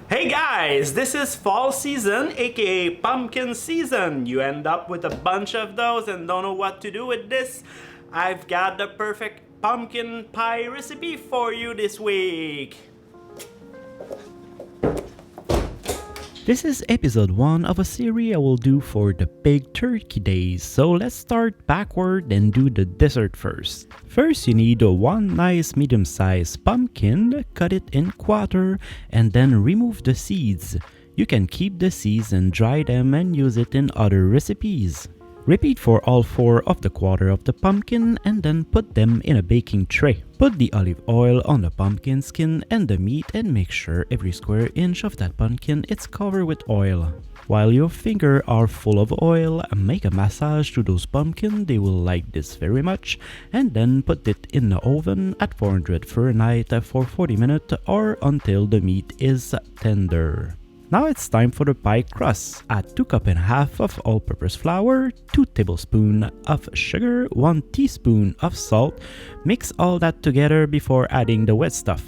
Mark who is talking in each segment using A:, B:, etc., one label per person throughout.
A: Hey guys, this is fall season, aka pumpkin season. You end up with a bunch of those and don't know what to do with this. I've got the perfect pumpkin pie recipe for you this week. This is episode 1 of a series I will do for the big turkey days, so let's start backward and do the dessert first. First you need one nice medium-sized pumpkin, cut it in quarter and then remove the seeds. You can keep the seeds and dry them and use it in other recipes. Repeat for all 4 of the quarter of the pumpkin and then put them in a baking tray. Put the olive oil on the pumpkin skin and the meat and make sure every square inch of that pumpkin is covered with oil. While your fingers are full of oil, make a massage to those pumpkins, they will like this very much, and then put it in the oven at 400 Fahrenheit for 40 minutes or until the meat is tender. Now it's time for the pie crust. Add 2 cups and a half of all-purpose flour, 2 tablespoons of sugar, 1 teaspoon of salt. Mix all that together before adding the wet stuff.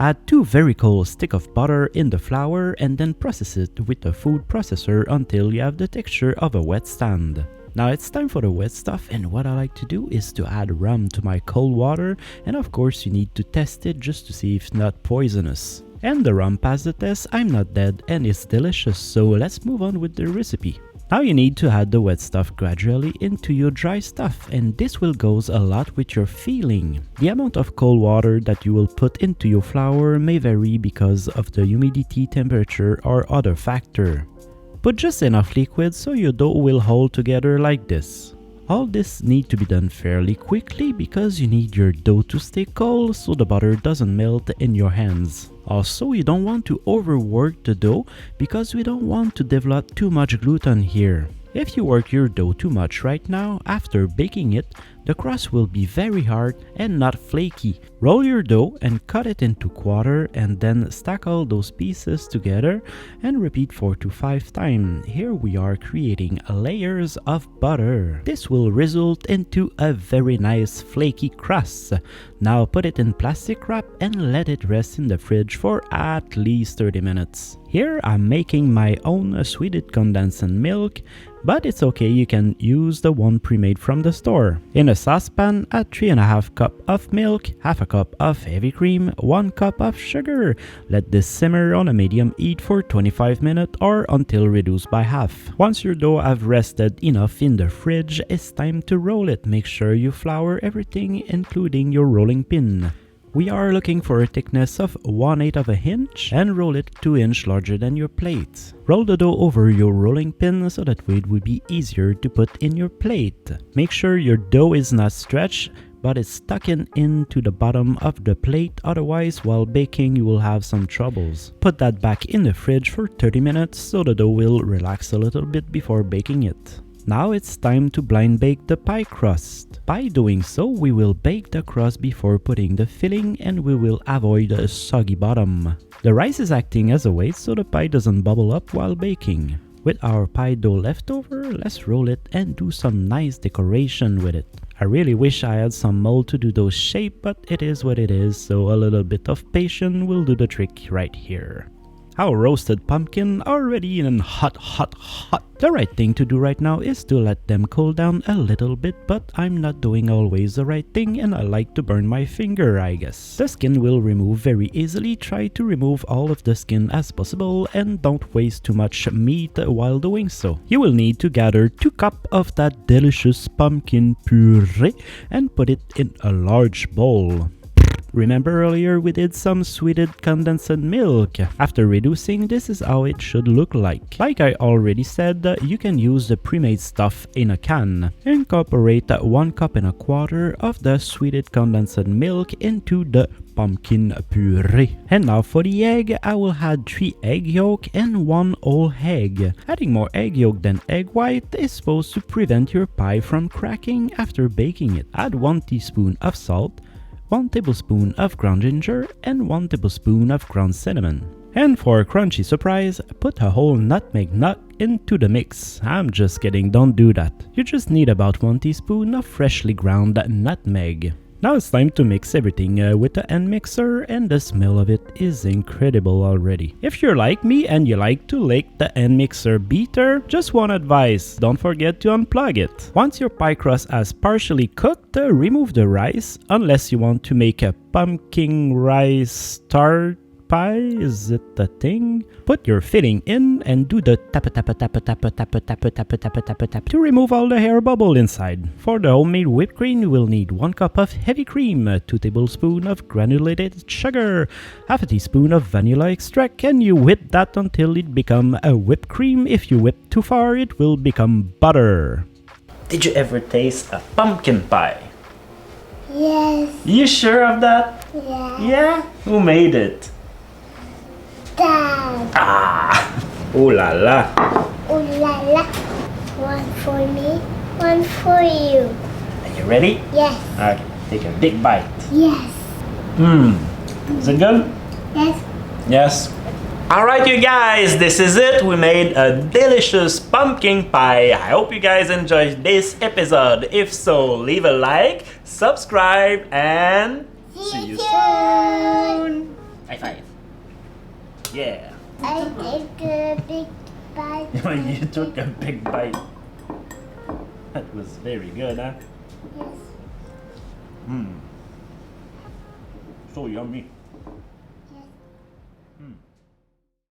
A: Add 2 very cold sticks of butter in the flour and then process it with a food processor until you have the texture of a wet stand. Now it's time for the wet stuff, and what I like to do is to add rum to my cold water, and of course you need to test it just to see if it's not poisonous. And the rum passed the test, I'm not dead, and it's delicious, so let's move on with the recipe. Now you need to add the wet stuff gradually into your dry stuff, and this will go a lot with your feeling. The amount of cold water that you will put into your flour may vary because of the humidity, temperature or other factor. Put just enough liquid so your dough will hold together like this. All this needs to be done fairly quickly because you need your dough to stay cold so the butter doesn't melt in your hands. Also, you don't want to overwork the dough because we don't want to develop too much gluten here. If you work your dough too much right now, after baking it, the crust will be very hard and not flaky. Roll your dough and cut it into quarter and then stack all those pieces together and repeat 4 to 5 times. Here we are creating layers of butter. This will result into a very nice flaky crust. Now put it in plastic wrap and let it rest in the fridge for at least 30 minutes. Here I'm making my own sweetened condensed milk, but it's okay, you can use the one pre-made from the store. In a saucepan, add 3.5 cups of milk, half a cup of heavy cream, 1 cup of sugar. Let this simmer on a medium heat for 25 minutes or until reduced by half. Once your dough have rested enough in the fridge, it's time to roll it. Make sure you flour everything, including your rolling pin. We are looking for a thickness of 1/8 of an inch and roll it 2 inches larger than your plate. Roll the dough over your rolling pin so that way it will be easier to put in your plate. Make sure your dough is not stretched but it's stuck into the bottom of the plate, otherwise while baking you will have some troubles. Put that back in the fridge for 30 minutes so the dough will relax a little bit before baking it. Now it's time to blind bake the pie crust. By doing so, we will bake the crust before putting the filling and we will avoid a soggy bottom. The rice is acting as a weight so the pie doesn't bubble up while baking. With our pie dough left over, let's roll it and do some nice decoration with it. I really wish I had some mold to do those shapes, but it is what it is, so a little bit of patience will do the trick right here. Our roasted pumpkin are ready and hot. The right thing to do right now is to let them cool down a little bit, but I'm not doing always the right thing and I like to burn my finger, I guess. The skin will remove very easily. Try to remove all of the skin as possible and don't waste too much meat while doing so. You will need to gather 2 cups of that delicious pumpkin puree and put it in a large bowl. Remember earlier we did some sweetened condensed milk. After reducing, this is how it should look like. Like I already said, you can use the pre-made stuff in a can. Incorporate 1 cup and a quarter of the sweetened condensed milk into the pumpkin puree. And now for the egg, I will add 3 egg yolk and 1 whole egg. Adding more egg yolk than egg white is supposed to prevent your pie from cracking after baking it. Add 1 teaspoon of salt, 1 tablespoon of ground ginger and 1 tablespoon of ground cinnamon. And for a crunchy surprise, put a whole nutmeg nut into the mix. I'm just kidding, don't do that. You just need about 1 teaspoon of freshly ground nutmeg. Now it's time to mix everything with the hand mixer, and the smell of it is incredible already. If you're like me and you like to lick the hand mixer beater, just one advice, don't forget to unplug it. Once your pie crust has partially cooked, remove the rice, unless you want to make a pumpkin rice tart pie. Is it the thing? Put your filling in and do the tap to remove all the air bubble inside. For the homemade whipped cream, you will need 1 cup of heavy cream, 2 tablespoons of granulated sugar, half a teaspoon of vanilla extract, and you whip that until it becomes a whipped cream. If you whip too far, it will become butter. Did you ever taste a pumpkin pie?
B: Yes.
A: You sure of that?
B: Yeah.
A: Yeah? Who made it?
B: Dad.
A: Ah! Ooh la la!
B: Ooh la la. One for me, one for you.
A: Are you ready?
B: Yes.
A: Okay, take a big bite.
B: Yes.
A: Is it good?
B: Yes.
A: Yes. Alright you guys, this is it. We made a delicious pumpkin pie. I hope you guys enjoyed this episode. If so, leave a like, subscribe, and see you soon. High five. Yeah.
B: I take a big bite.
A: You took a big bite. That was very good, huh?
B: Yes.
A: So yummy.